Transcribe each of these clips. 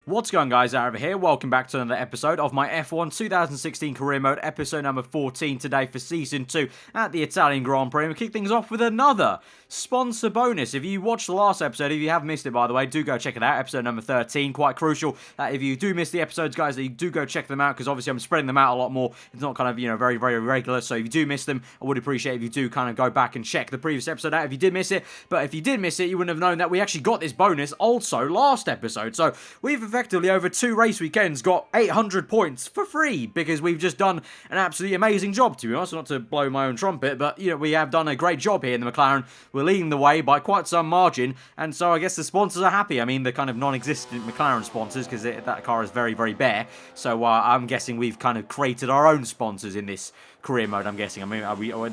What's going on, guys? Aarava here. Welcome back to another episode of my F1 2016 Career Mode, episode number 14 today for Season 2 at the Italian Grand Prix. And we kick things off with another sponsor bonus. If you watched the last episode, if you have missed it, by the way, do go check it out. Episode number 13, quite crucial. If you do miss the episodes, guys, that you do go check them out, because obviously I'm spreading them out a lot more. It's not kind of, very, very regular. So if you do miss them, I would appreciate if you do kind of go back and check the previous episode out if you did miss it. But if you did miss it, you wouldn't have known that we actually got this bonus also last episode. So we've effectively, over 2 race weekends, got 800 points for free, because we've just done an absolutely amazing job, to be honest. Not to blow my own trumpet, but we have done a great job here in the McLaren. We're leading the way by quite some margin, and so I guess the sponsors are happy. I mean, the kind of non-existent McLaren sponsors, because that car is very, very bare. So I'm guessing we've kind of created our own sponsors in this career mode, I'm guessing. I mean,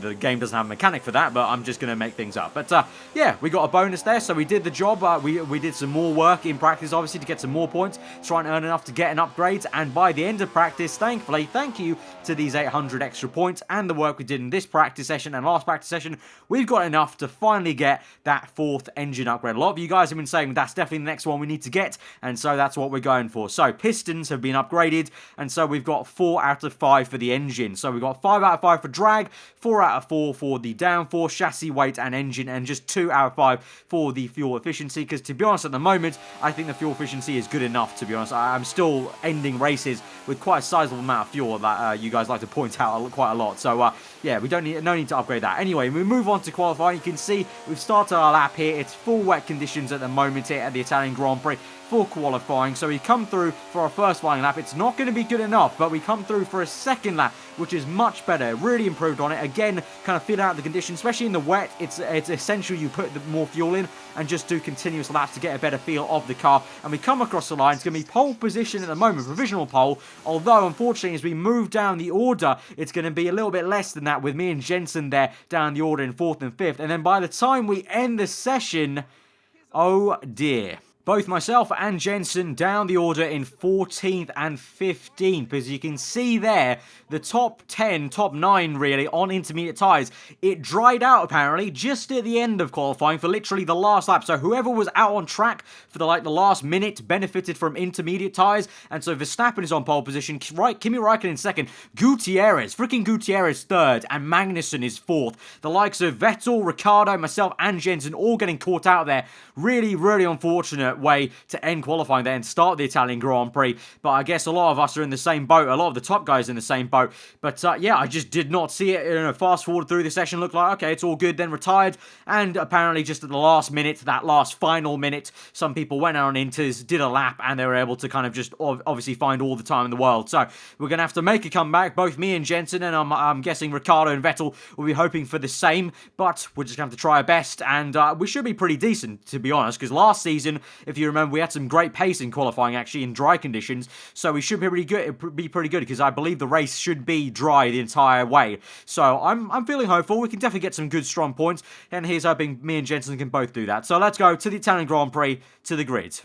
the game doesn't have a mechanic for that, but I'm just going to make things up. But yeah, we got a bonus there, so we did the job. We did some more work in practice, obviously, to get some more points, try and earn enough to get an upgrade, and by the end of practice, thankfully, thank you to these 800 extra points and the work we did in this practice session and last practice session, we've got enough to finally get that 4th engine upgrade. A lot of you guys have been saying that's definitely the next one we need to get, and so that's what we're going for. So pistons have been upgraded, and so we've got 4 out of 5 for the engine. So we've got 5 out of 5 for drag, 4 out of 4 for the downforce, chassis weight and engine, and just 2 out of 5 for the fuel efficiency, because to be honest, at the moment, I think the fuel efficiency is good enough, to be honest. I'm still ending races with quite a sizable amount of fuel that you guys like to point out quite a lot. So yeah, we don't need no need to upgrade that. Anyway, we move on to qualifying. You can see we've started our lap here. It's full wet conditions at the moment here at the Italian Grand Prix for qualifying. So we come through for our first flying lap. It's not going to be good enough, but we come through for a second lap, which is much better. Really improved on it. Again, kind of feeling out the conditions, especially in the wet. It's essential you put more fuel in and just do continuous laps to get a better feel of the car. And we come across the line. It's going to be pole position at the moment, provisional pole. Although, unfortunately, as we move down the order, it's going to be a little bit less than that, with me and Jensen there down the order in 4th and 5th. And then by the time we end the session, oh dear. Both myself and Jensen down the order in 14th and 15th, because you can see there, the top 10, top 9 really, on intermediate tyres. It dried out apparently just at the end of qualifying for literally the last lap. So whoever was out on track for the last minute benefited from intermediate tyres. And so Verstappen is on pole position, right? Kimi Räikkönen 2nd, freaking Gutierrez 3rd, and Magnussen is 4th. The likes of Vettel, Ricciardo, myself, and Jensen all getting caught out there. Really, really unfortunate way to end qualifying there and start the Italian Grand Prix. But I guess a lot of us are in the same boat. A lot of the top guys are in the same boat. But yeah, I just did not see it. Fast forward through the session, looked like, okay, it's all good, then retired. And apparently just at the last minute, that last final minute, some people went out on inters, did a lap, and they were able to kind of just obviously find all the time in the world. So we're going to have to make a comeback, both me and Jensen, and I'm guessing Ricciardo and Vettel will be hoping for the same. But we're just going to have to try our best, and we should be pretty decent, to be honest, because last season, if you remember, we had some great pace in qualifying, actually, in dry conditions, so we should be pretty good, because I believe the race should be dry the entire way. So I'm feeling hopeful. We can definitely get some good, strong points, and here's hoping me and Jensen can both do that. So let's go to the Italian Grand Prix, to the grid.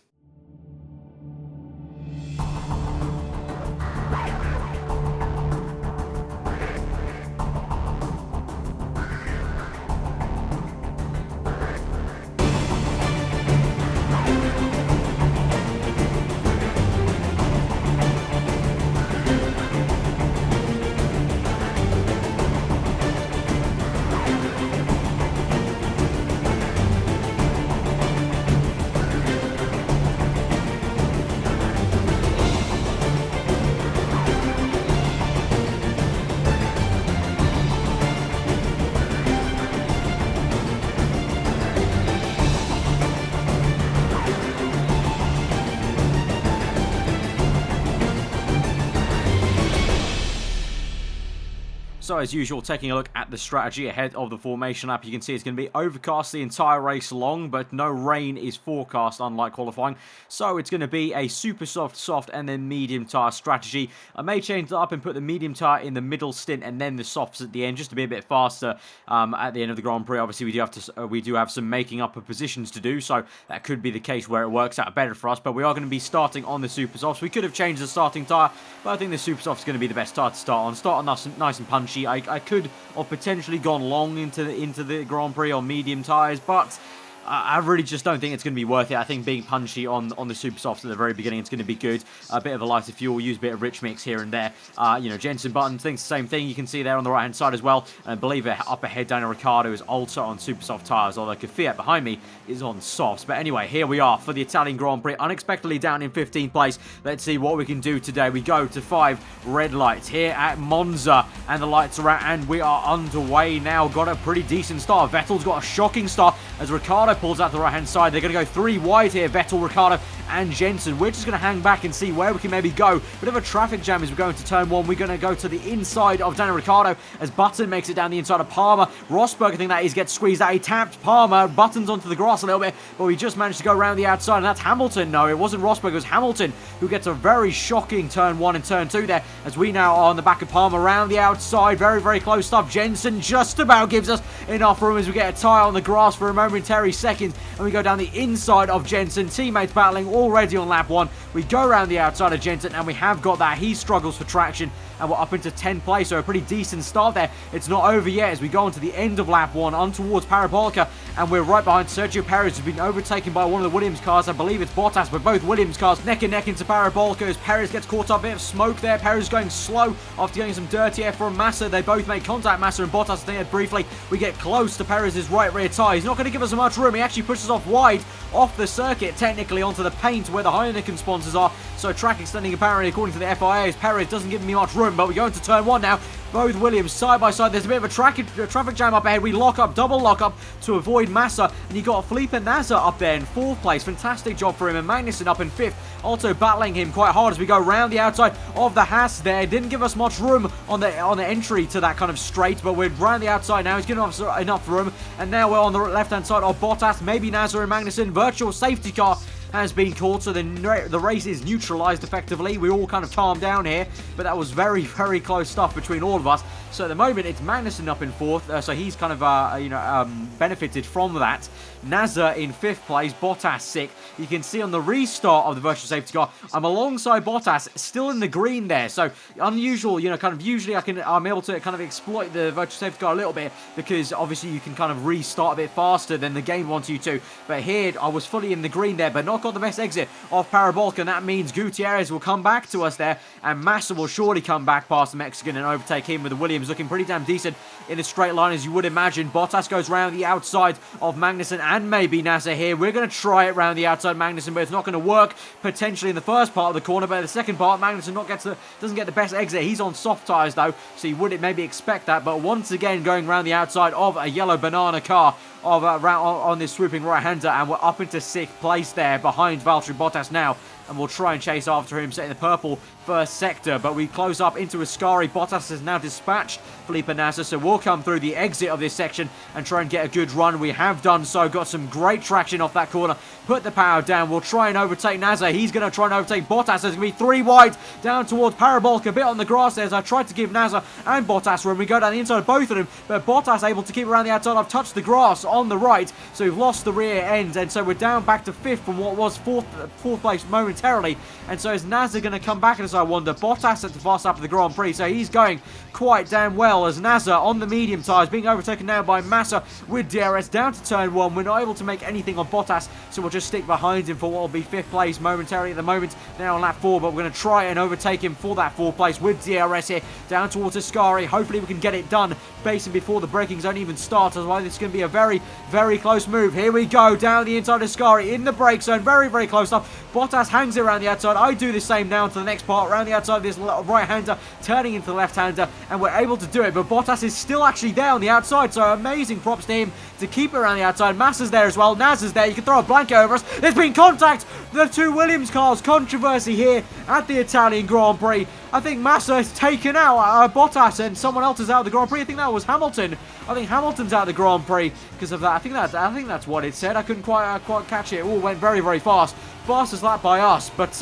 So as usual, taking a look at the strategy ahead of the formation lap, you can see it's going to be overcast the entire race long, but no rain is forecast, unlike qualifying. So it's going to be a super soft, and then medium tyre strategy. I may change that up and put the medium tyre in the middle stint and then the softs at the end, just to be a bit faster at the end of the Grand Prix. Obviously, we do have some making up of positions to do, so that could be the case where it works out better for us. But we are going to be starting on the super softs. We could have changed the starting tyre, but I think the super soft is going to be the best tyre to start on. Start on nice and punchy. I could have potentially gone long into the Grand Prix on medium tyres, but I really just don't think it's going to be worth it. I think being punchy on the super softs at the very beginning, it's going to be good. A bit of a lighter fuel, use a bit of rich mix here and there. Jensen Button thinks the same thing. You can see there on the right hand side as well. And I believe up ahead, Daniel Ricciardo is also on super soft tyres, although Kvyat behind me is on softs. But anyway, here we are for the Italian Grand Prix, unexpectedly down in 15th place. Let's see what we can do today. We go to 5 red lights here at Monza, and the lights are out, and we are underway now. Got a pretty decent start. Vettel's got a shocking start as Ricciardo pulls out the right hand side. They're going to go 3 wide here, Vettel, Ricciardo and Jensen. We're just going to hang back and see where we can maybe go. Bit of a traffic jam as we go into turn 1. We're going to go to the inside of Daniel Ricciardo as Button makes it down the inside of Palmer. Rosberg, I think that is, gets squeezed out. He tapped Palmer. Button's onto the grass a little bit, but we just managed to go around the outside, and that's Hamilton. No, it wasn't Rosberg, it was Hamilton who gets a very shocking turn 1 and turn 2 there, as we now are on the back of Palmer around the outside. Very, very close stuff. Jensen just about gives us enough room as we get a tyre on the grass for a momentary second, and we go down the inside of Jensen. Teammates battling already on lap 1. We go around the outside of Jensen, and we have got that. He struggles for traction, and we're up into 10th place, so a pretty decent start there. It's not over yet as we go on to the end of lap 1, on towards Parabolica, and we're right behind Sergio Perez, who's been overtaken by one of the Williams cars. I believe it's Bottas, but both Williams cars neck and neck into Parabolica as Perez gets caught up. A bit of smoke there. Perez is going slow after getting some dirty air from Massa. They both make contact, Massa and Bottas. I think that briefly we get close to Perez's right rear tyre. He's not going to give us much room. He actually pushes off wide off the circuit, technically onto the paint where the Heineken sponsors are. So track extending apparently according to the FIA, as Perez doesn't give me much room, but we go into turn 1 now. Both Williams side by side. There's a bit of a traffic jam up ahead. We lock up, double lock up to avoid Massa, and you got Felipe Nasr up there in 4th place. Fantastic job for him, and Magnussen up in 5th, also battling him quite hard as we go round the outside of the Haas there. Didn't give us much room on the entry to that kind of straight, but we're round the outside now. He's giving us enough room, and now we're on the left hand side of Bottas, maybe Nasr and Magnussen. Virtual safety car has been caught, so the race is neutralized effectively. We all kind of calmed down here, but that was very, very close stuff between all of us. So at the moment, it's Magnussen up in 4th, so he's kind of, benefited from that. Nasr in 5th place, Bottas 6th. You can see on the restart of the virtual safety car, I'm alongside Bottas, still in the green there. So unusual, usually I'm able to kind of exploit the virtual safety car a little bit, because obviously you can kind of restart a bit faster than the game wants you to. But here, I was fully in the green there, but not got the best exit off Parabolica, and that means Gutierrez will come back to us there, and Massa will surely come back past the Mexican and overtake him, with the Williams looking pretty damn decent in a straight line, as you would imagine. Bottas goes round the outside of Magnussen and maybe Nasr here. We're going to try it round the outside Magnussen, but it's not going to work potentially in the first part of the corner, but in the second part, Magnussen doesn't get the best exit. He's on soft tyres though, so you would maybe expect that, but once again going round the outside of a yellow banana car on this swooping right-hander, and we're up into 6th place there behind Valtteri Bottas now, and we'll try and chase after him, setting the purple first sector, but we close up into Ascari. Bottas has now dispatched Felipe Nasr, so we'll come through the exit of this section and try and get a good run. We have done so, got some great traction off that corner, put the power down. We'll try and overtake Nasr. He's going to try and overtake Bottas. There's going to be 3 wide down towards Parabolica, a bit on the grass there, as I tried to give Nasr and Bottas room. We go down the inside of both of them, but Bottas able to keep around the outside. I've touched the grass on the right, so we've lost the rear end, and so we're down back to 5th from what was 4th place momentarily. And so is Nasr going to come back, as I wonder? Bottas at the fast lap of the Grand Prix, so he's going quite damn well, as Nasr on the medium tyres being overtaken now by Massa with DRS down to turn 1. We're not able to make anything on Bottas, so we'll just stick behind him for what will be 5th place momentarily at the moment, now on lap 4, but we're going to try and overtake him for that 4th place with DRS here down towards Ascari. Hopefully we can get it done basically before the braking zone even starts, otherwise it's going to be a very, very close move. Here we go, down the inside of Ascari in the brake zone, very, very close up. Bottas hangs it around the outside. I do the same now to the next part, around the outside of this right-hander, turning into the left-hander, and we're able to do it, but Bottas is still actually there on the outside, so amazing props to him to keep it around the outside. Massa's there as well, Nasr's there. You can throw a blanket over us. There's been contact. The 2 Williams cars, controversy here at the Italian Grand Prix. I think Massa has taken out Bottas, and someone else is out of the Grand Prix. I think that was Hamilton. I think Hamilton's out of the Grand Prix because of that. I think that's what it said. I couldn't quite catch it. It all went very, very fast. Fastest lap by us, but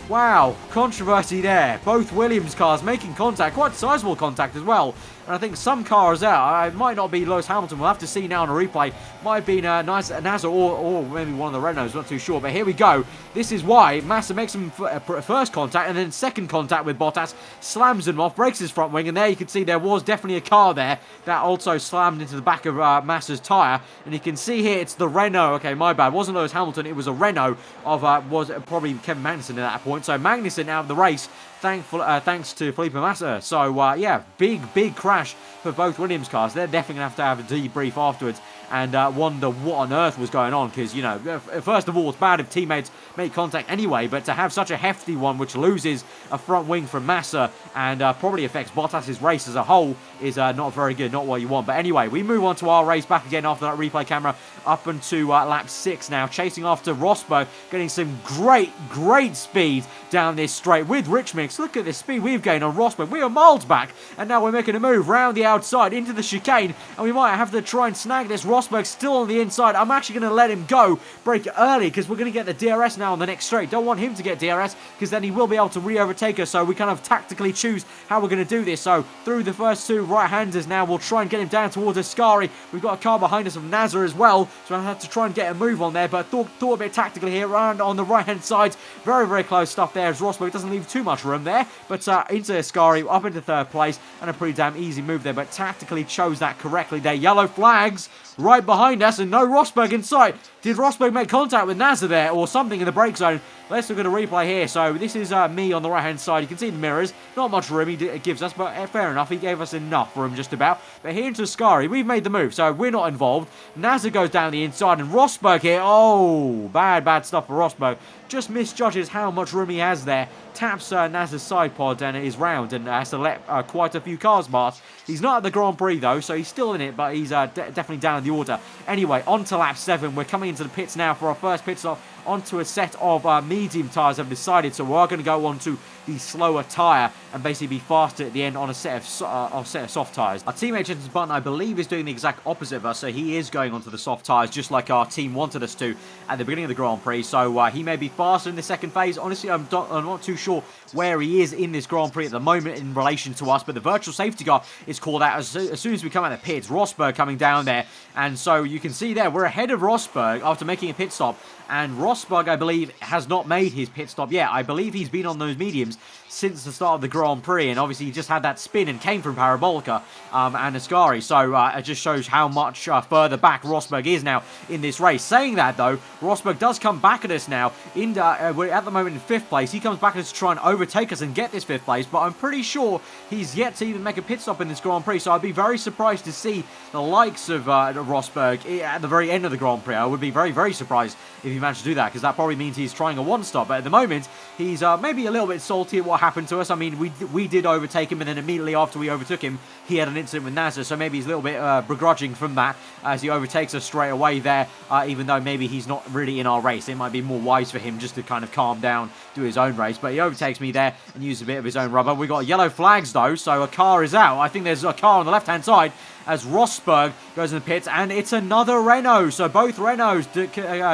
wow, controversy there. Both Williams cars making contact, quite sizable contact as well. And I think some cars out. It might not be Lewis Hamilton. We'll have to see now on a replay. Might have been nice Nasser or maybe one of the Renaults. Not too sure. But here we go. This is why Massa makes him first contact and then second contact with Bottas. Slams him off, breaks his front wing. And there you can see there was definitely a car there that also slammed into the back of Massa's tyre. And you can see here it's the Renault. Okay, my bad. It wasn't Lewis Hamilton. It was a Renault of was probably Kevin Magnussen at that point. So Magnussen out of the race. Thanks to Felipe Massa. So, yeah, big crash for both Williams cars. They're definitely going to have a debrief afterwards and wonder what on earth was going on. Because, you know, first of all, it's bad if teammates make contact anyway, but to have such a hefty one which loses a front wing from Massa and probably affects Bottas' race as a whole is not very good, not what you want. But anyway, we move on to our race back again after that replay camera up into lap 6 now, chasing after Rosberg, getting some great speed down this straight with Rich Mix. Look at the speed we've gained on Rosberg. We are miles back, and now we're making a move round the outside into the chicane, and we might have to try and snag this. Rosberg still on the inside. I'm actually going to let him go, break it early, because we're going to get the DRS now on the next straight. Don't want him to get DRS, because then he will be able to re-overtake us, so we kind of tactically choose how we're going to do this. So through the first two right-handers now, we'll try and get him down towards Ascari. We've got a car behind us of Nasser as well, so I have to try and get a move on there, but thought a bit tactically here, around on the right-hand side. Very close stuff there as Rosberg doesn't leave too much room there, but into Ascari, up into third place, and a pretty damn easy move there, but tactically chose that correctly there. Yellow flags right behind us, and no Rosberg in sight. Did Rosberg make contact with Nasser there, or something in the brake zone? Let's look at a replay here. So this is me on the right-hand side. You can see the mirrors. Not much room he gives us, but fair enough. He gave us enough room just about. But here into Ascari, we've made the move, so we're not involved. Nasser goes down the inside, and Rosberg here. Oh, bad stuff for Rosberg. Just misjudges how much room he has there. Taps Nasser's side pod and is round and has to let quite a few cars pass. He's not at the Grand Prix though, so he's still in it, but he's definitely down in the order. Anyway, on to lap 7. We're coming into the pits now for our first pit stop onto a set of medium tyres have decided, so we are going to go on to the slower tyre and basically be faster at the end on a set of soft tyres. Our teammate Jenson Button, I believe, is doing the exact opposite of us, so he is going onto the soft tyres just like our team wanted us to at the beginning of the Grand Prix, so he may be faster in the second phase. Honestly, I'm not too sure where he is in this Grand Prix at the moment in relation to us, but the virtual safety car is called out as soon as we come out of the pits. Rosberg coming down there, and so you can see there we're ahead of Rosberg after making a pit stop, and Rosberg, I believe, has not made his pit stop yet. I believe he's been on those mediums since the start of the Grand Prix, and obviously he just had that spin and came from Parabolica and Ascari, so it just shows how much further back Rosberg is now in this race. Saying that though, Rosberg does come back at us now. We're at the moment in 5th place. He comes back at us to try and overtake us and get this 5th place, but I'm pretty sure he's yet to even make a pit stop in this Grand Prix, so I'd be very surprised to see the likes of Rosberg at the very end of the Grand Prix. I would be very surprised if he managed to do that, because that probably means he's trying a one-stop, but at the moment he's maybe a little bit salty at what happened to us. I mean, we did overtake him, and then immediately after we overtook him, he had an incident with Nasser, so maybe he's a little bit begrudging from that as he overtakes us straight away there, even though maybe he's not really in our race. It might be more wise for him just to kind of calm down, do his own race, but he overtakes me there and uses a bit of his own rubber. We got yellow flags though, so a car is out. I think there's a car on the left-hand side as Rosberg goes in the pits, and it's another Renault, so both Renaults,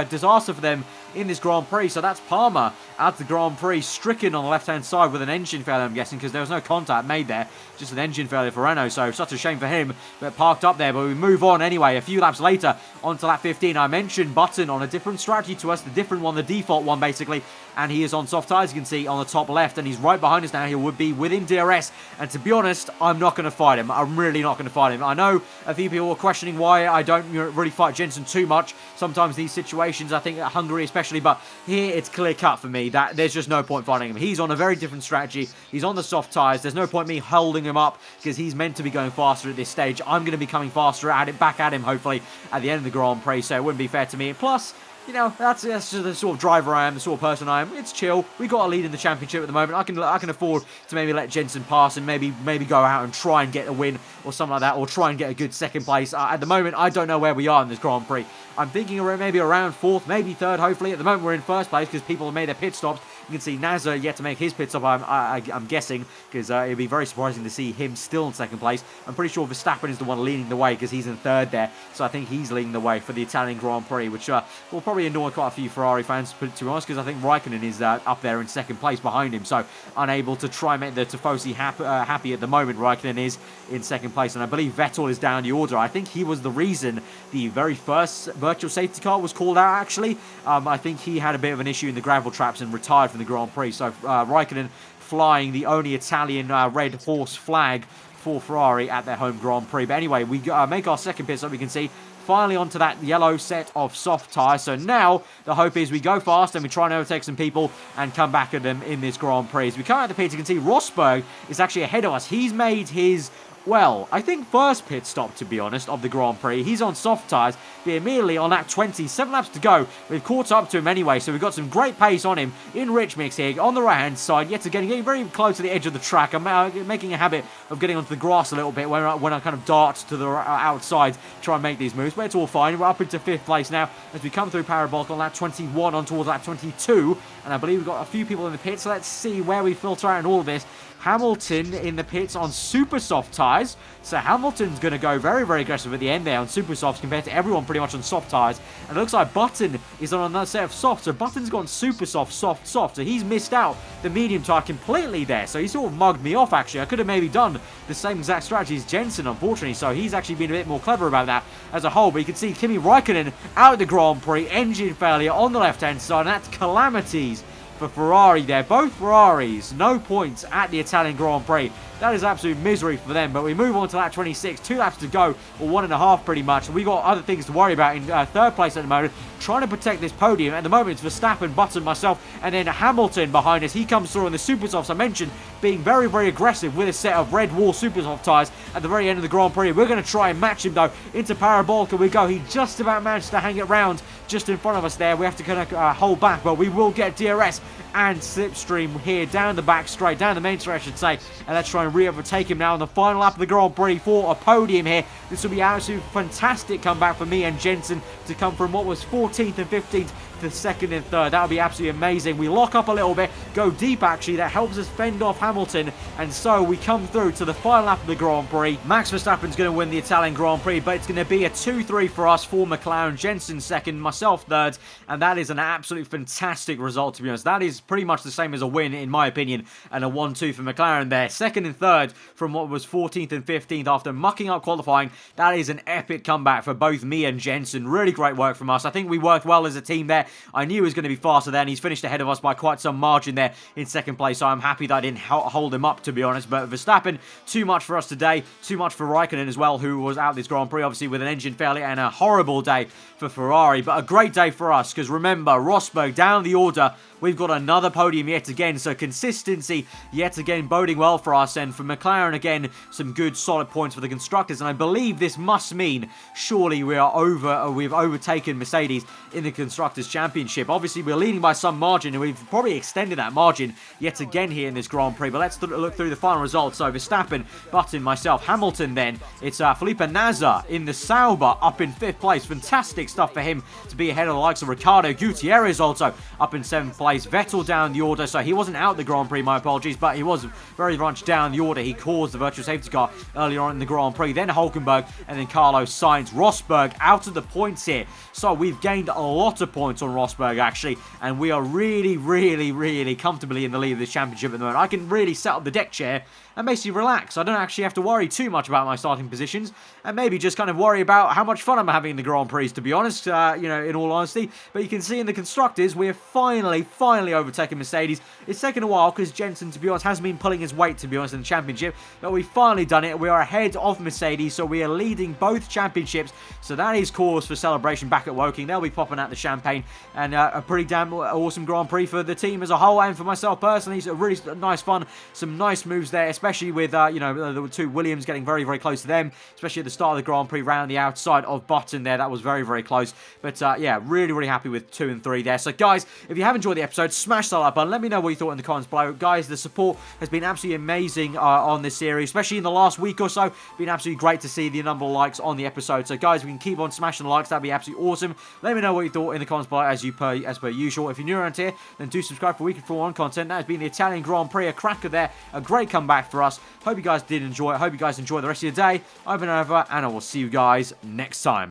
disaster for them in this Grand Prix. So that's Palmer at the Grand Prix, stricken on the left-hand side with an engine failure, I'm guessing, because there was no contact made there, just an engine failure for Renault, so such a shame for him, but parked up there. But we move on anyway, a few laps later, onto lap 15. I mentioned Button on a different strategy to us, the different one, the default one basically, and he is on soft tyres, you can see, on the top left, and he's right behind us now. He would be within DRS, and to be honest, I'm not going to fight him. I'm really not going to fight him. I know a few people are questioning why I don't really fight Jenson too much, sometimes these situations, I think at Hungary especially, but here it's clear cut for me that there's just no point fighting him. He's on a very different strategy. He's on the soft tyres. There's no point me holding him up because he's meant to be going faster at this stage. I'm going to be coming faster back at him, hopefully, at the end of the Grand Prix, so it wouldn't be fair to me. Plus, you know, that's just the sort of driver I am, the sort of person I am. It's chill. We got a lead in the championship at the moment. I can afford to maybe let Jenson pass and maybe go out and try and get a win or something like that, or try and get a good second place. At the moment, I don't know where we are in this Grand Prix. I'm thinking maybe around 4th, maybe 3rd, hopefully. At the moment, we're in 1st place because people have made their pit stops. You can see Nasser yet to make his pit stop, I'm guessing, because it'd be very surprising to see him still in second place. I'm pretty sure Verstappen is the one leading the way because he's in third there, so I think he's leading the way for the Italian Grand Prix, which will probably annoy quite a few Ferrari fans, to be honest, because I think Raikkonen is up there in second place behind him, so unable to try and make the Tifosi happy at the moment. Raikkonen is in second place, and I believe Vettel is down the order. I think he was the reason the very first virtual safety car was called out, actually. I think he had a bit of an issue in the gravel traps and retired from the Grand Prix, so Raikkonen flying the only Italian red horse flag for Ferrari at their home Grand Prix. But anyway, we make our second pit stop, we can see. Finally onto that yellow set of soft tyres. So now the hope is we go fast and we try and overtake some people and come back at them in this Grand Prix. As we come out the pits, you can see Rosberg is actually ahead of us. He's made his, well, I think first pit stop, to be honest, of the Grand Prix. He's on soft tyres, but immediately on lap 20, 7 laps to go. We've caught up to him anyway, so we've got some great pace on him in rich mix here, on the right-hand side, yet again, getting very close to the edge of the track. I'm making a habit of getting onto the grass a little bit when I kind of dart to the outside, try and make these moves, but it's all fine. We're up into 5th place now as we come through Parabolic on lap 21 on towards lap 22, and I believe we've got a few people in the pits, so let's see where we filter out in all of this. Hamilton in the pits on super soft tyres. So Hamilton's going to go very, very aggressive at the end there on super softs compared to everyone pretty much on soft tyres. And it looks like Button is on another set of soft. So Button's gone super soft, soft, soft. So he's missed out the medium tyre completely there. So he sort of mugged me off, actually. I could have maybe done the same exact strategy as Jensen, unfortunately. So he's actually been a bit more clever about that as a whole. But you can see Kimi Raikkonen out of the Grand Prix. Engine failure on the left-hand side. And that's calamities for Ferrari there. Both Ferraris, no points at the Italian Grand Prix. That is absolute misery for them, but we move on to lap 26, 2 laps to go, or 1.5 pretty much. We got other things to worry about in third place at the moment, trying to protect this podium. At the moment, it's Verstappen, Button, myself, and then Hamilton behind us. He comes through on the super softs I mentioned, being very, very aggressive with a set of red wall super soft tyres at the very end of the Grand Prix. We're going to try and match him, though, into Parabolica we go. He just about managed to hang it round just in front of us there. We have to kind of hold back, but we will get DRS and slipstream here down the back straight, down the main straight, I should say, and let's try and re-overtake him now on the final lap of the Grand Prix for a podium here. This will be absolutely fantastic comeback for me and Jensen to come from what was 14th and 15th to 2nd and 3rd. That would be absolutely amazing. We lock up a little bit, go deep actually, that helps us fend off Hamilton, and so we come through to the final lap of the Grand Prix. Max Verstappen's going to win the Italian Grand Prix, but it's going to be a 2-3 for us for Mclaren. Jensen 2nd, myself 3rd, and that is an absolute fantastic result, to be honest. That is pretty much the same as a win, in my opinion, and a 1-2 for Mclaren there. 2nd and 3rd from what was 14th and 15th after mucking up qualifying. That is an epic comeback for both me and Jensen. Really great work from us. I think we worked well as a team there. I knew he was going to be faster there, and he's finished ahead of us by quite some margin there in 2nd place, so I'm happy that I didn't hold him up, to be honest. But Verstappen, too much for us today. Too much for Raikkonen as well, who was out this Grand Prix, obviously, with an engine failure, and a horrible day for Ferrari. But a great day for us, because remember, Rosberg down the order. We've got another podium yet again, so consistency yet again boding well for us, and for McLaren again, some good solid points for the constructors, and I believe this must mean surely we've overtaken Mercedes in the Constructors' Championship. Obviously, we're leading by some margin, and we've probably extended that margin yet again here in this Grand Prix, but let's look through the final results. So Verstappen, Button, myself, Hamilton then, it's Felipe Nasr in the Sauber up in 5th place. Fantastic stuff for him to be ahead of the likes of Ricardo Gutierrez also up in 7th place. Vettel down the order, so he wasn't out the Grand Prix, my apologies, but he was very much down the order. He caused the virtual safety car earlier on in the Grand Prix, then Hulkenberg, and then Carlos Sainz. Rosberg out of the points here, so we've gained a lot of points on Rosberg actually, and we are really, really, really comfortably in the lead of this championship at the moment. I can really set up the deck chair and basically relax. I don't actually have to worry too much about my starting positions, and maybe just kind of worry about how much fun I'm having in the Grand Prix, to be honest, in all honesty. But you can see in the Constructors, we have finally overtaken Mercedes. It's taken a while because Jensen, to be honest, hasn't been pulling his weight, to be honest, in the championship, but we've finally done it. We are ahead of Mercedes, so we are leading both championships, so that is cause for celebration back at Woking. They'll be popping out the champagne, and a pretty damn awesome Grand Prix for the team as a whole, and for myself personally. It's a really nice fun, some nice moves there, especially with, the two Williams getting very, very close to them, especially at the start of the Grand Prix, round the outside of Button there. That was very, very close. But, yeah, really, really happy with 2 and 3 there. So, guys, if you have enjoyed the episode, smash that like button. Let me know what you thought in the comments below. Guys, the support has been absolutely amazing on this series, especially in the last week or so. Been absolutely great to see the number of likes on the episode. So, guys, we can keep on smashing the likes. That'd be absolutely awesome. Let me know what you thought in the comments below. like as per usual. If you're new around here, then do subscribe for weekly Formula 1 content. That has been the Italian Grand Prix, a cracker there, a great comeback for us. Hope you guys did enjoy it. Hope you guys enjoy the rest of your day. I've been over, and I will see you guys next time.